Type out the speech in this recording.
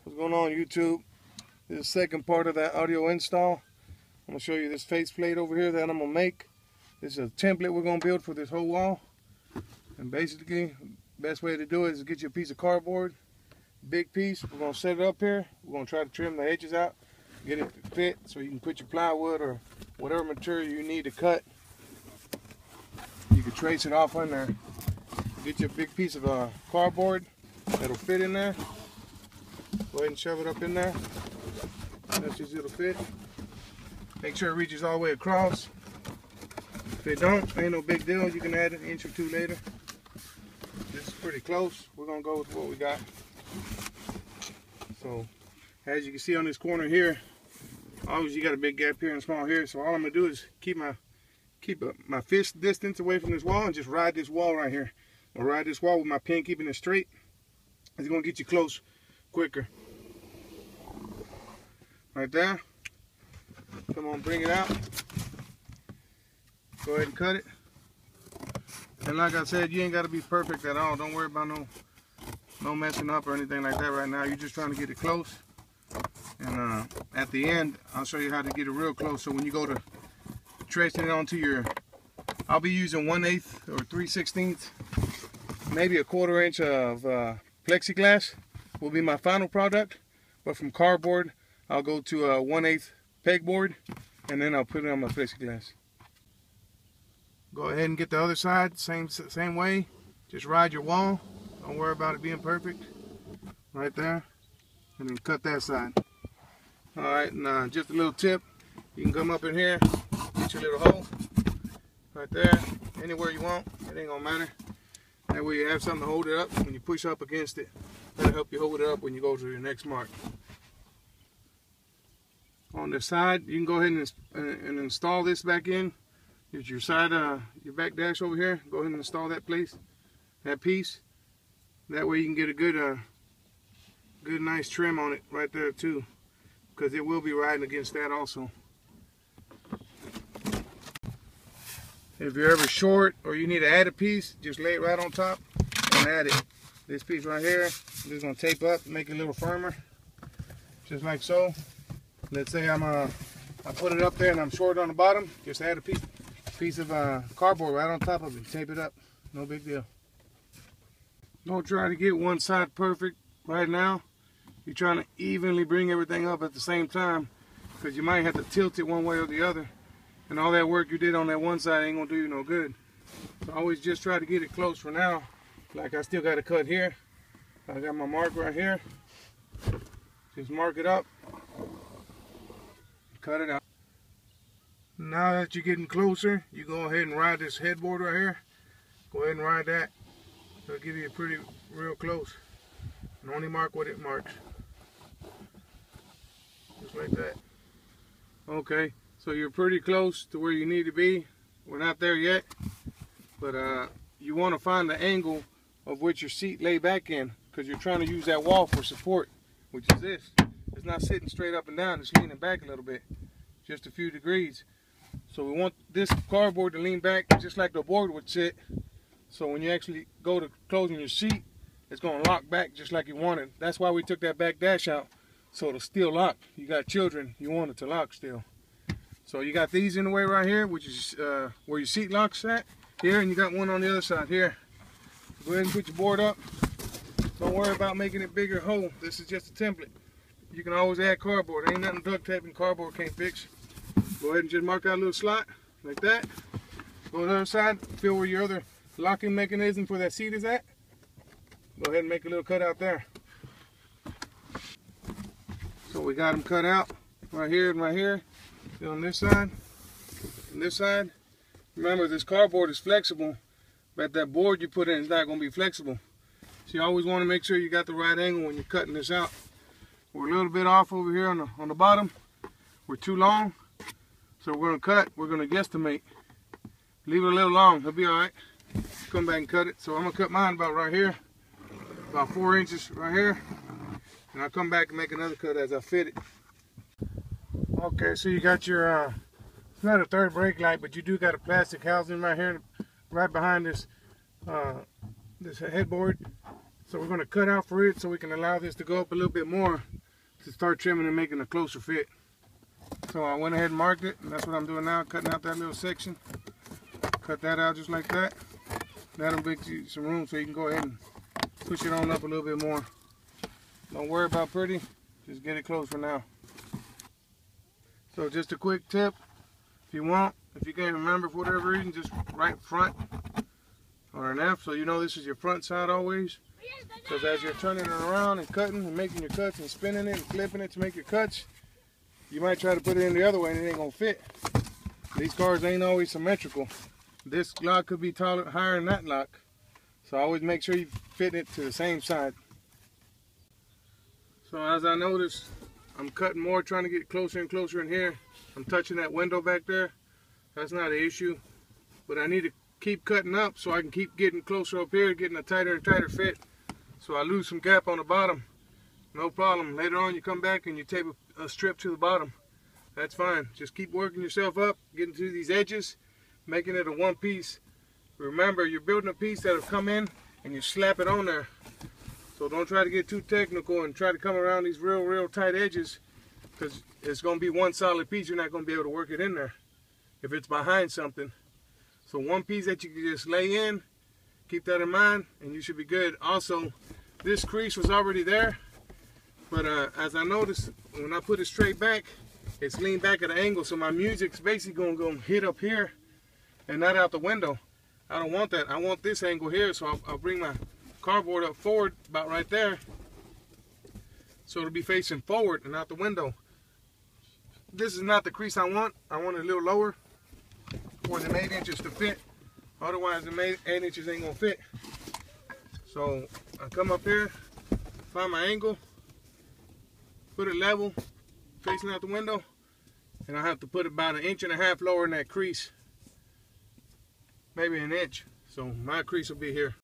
What's going on, YouTube? This is the second part of that audio install. I'm going to show you this faceplate over here that I'm going to make. This is a template we're going to build for this whole wall. And basically, the best way to do it is get you a piece of cardboard, big piece. We're going to set it up here. We're going to try to trim the edges out, get it to fit so you can put your plywood or whatever material you need to cut. You can trace it off on there. Get you a big piece of cardboard that'll fit in there. Go ahead and shove it up in there. That's just it'll fit. Make sure it reaches all the way across. If it don't, ain't no big deal. You can add an inch or two later. This is pretty close. We're gonna go with what we got. So, as you can see on this corner here, obviously you got a big gap here and small here. So all I'm gonna do is keep my fist distance away from this wall and just ride this wall right here. I'll ride this wall with my pen, keeping it straight. It's gonna get you close quicker. Right there. Come on, bring it out. Go ahead and cut it. And like I said, you ain't got to be perfect at all. Don't worry about no messing up or anything like that right now. You're just trying to get it close. And at the end, I'll show you how to get it real close. So when you go to tracing it onto your, I'll be using 1/8 or 3/16, maybe a 1/4 inch of plexiglass will be my final product. But from cardboard, I'll go to a 1/8 pegboard, and then I'll put it on my plexiglass. Go ahead and get the other side, same way. Just ride your wall. Don't worry about it being perfect. Right there. And then cut that side. Alright, and just a little tip. You can come up in here, get your little hole. Right there. Anywhere you want. It ain't gonna matter. That way you have something to hold it up when you push up against it. That'll help you hold it up when you go to your next mark. On the side, you can go ahead and install this back in. Here's your side, your back dash over here. Go ahead and install that piece. That way you can get a good nice trim on it right there too, because it will be riding against that also. If you're ever short or you need to add a piece, just lay it right on top and add it. This piece right here, I'm just gonna tape up, make it a little firmer, just like so. Let's say I put it up there and I'm short on the bottom. Just add a piece of cardboard right on top of it. Tape it up. No big deal. Don't try to get one side perfect right now. You're trying to evenly bring everything up at the same time, because you might have to tilt it one way or the other. And all that work you did on that one side ain't going to do you no good. So always just try to get it close for now. Like I still got to cut here. I got my mark right here. Just mark it up. Cut it out. Now that you're getting closer, you go ahead and ride this headboard right here. Go ahead and ride that. It'll give you a pretty real close. And only mark what it marks. Just like that. Okay, so you're pretty close to where you need to be. We're not there yet, but you want to find the angle of which your seat lay back in, because you're trying to use that wall for support, which is this. It's not sitting straight up and down, it's leaning back a little bit, just a few degrees. So we want this cardboard to lean back just like the board would sit. So when you actually go to closing your seat, it's going to lock back just like you want it. That's why we took that back dash out, so it'll still lock. You got children, you want it to lock still. So you got these in the way right here, which is where your seat locks at here, and you got one on the other side here. Go ahead and put your board up. Don't worry about making it bigger hole. This is just a template. You can always add cardboard. Ain't nothing duct tape and cardboard can't fix. Go ahead and just mark out a little slot like that. Go to the other side, feel where your other locking mechanism for that seat is at. Go ahead and make a little cut out there. So we got them cut out right here and right here. On this side and this side. Remember, this cardboard is flexible, but that board you put in is not going to be flexible. So you always want to make sure you got the right angle when you're cutting this out. We're a little bit off over here on the bottom. We're too long. So we're going to cut. We're going to guesstimate. Leave it a little long. It'll be all right. Come back and cut it. So I'm going to cut mine about right here. About 4 inches right here. And I'll come back and make another cut as I fit it. Okay, so you got your, it's not a third brake light, but you do got a plastic housing right here, right behind this headboard. So we're going to cut out for it so we can allow this to go up a little bit more to start trimming and making a closer fit. So I went ahead and marked it, and that's what I'm doing now, cutting out that little section. Cut that out just like that. That'll make you some room so you can go ahead and push it on up a little bit more. Don't worry about pretty, just get it close for now. So just a quick tip, if you can't remember for whatever reason, just write front or an F so you know this is your front side always. Because as you're turning it around and cutting and making your cuts and spinning it and flipping it to make your cuts, you might try to put it in the other way and it ain't gonna fit. These cars ain't always symmetrical. This lock could be taller, higher than that lock. So always make sure you fit it to the same side. So as I noticed, I'm cutting more, trying to get closer and closer in here. I'm touching that window back there. That's not an issue. But I need to keep cutting up so I can keep getting closer up here, getting a tighter and tighter fit. So I lose some gap on the bottom. No problem. Later on you come back and you tape a strip to the bottom. That's fine. Just keep working yourself up, getting to these edges, making it a one piece. Remember, you're building a piece that'll come in and you slap it on there. So don't try to get too technical and try to come around these real tight edges, because it's going to be one solid piece. You're not going to be able to work it in there if it's behind something. So one piece that you can just lay in, keep that in mind, and you should be good. Also, this crease was already there, but as I noticed, when I put it straight back, it's leaned back at an angle, so my music's basically going to hit up here and not out the window. I don't want that. I want this angle here, so I'll bring my cardboard up forward about right there, so it'll be facing forward and out the window. This is not the crease I want. I want it a little lower for the 8 inches to fit. Otherwise the 8 inches ain't gonna fit. So I come up here, find my angle, put it level, facing out the window, and I have to put about 1.5 inches lower in that crease, maybe 1 inch. So my crease will be here.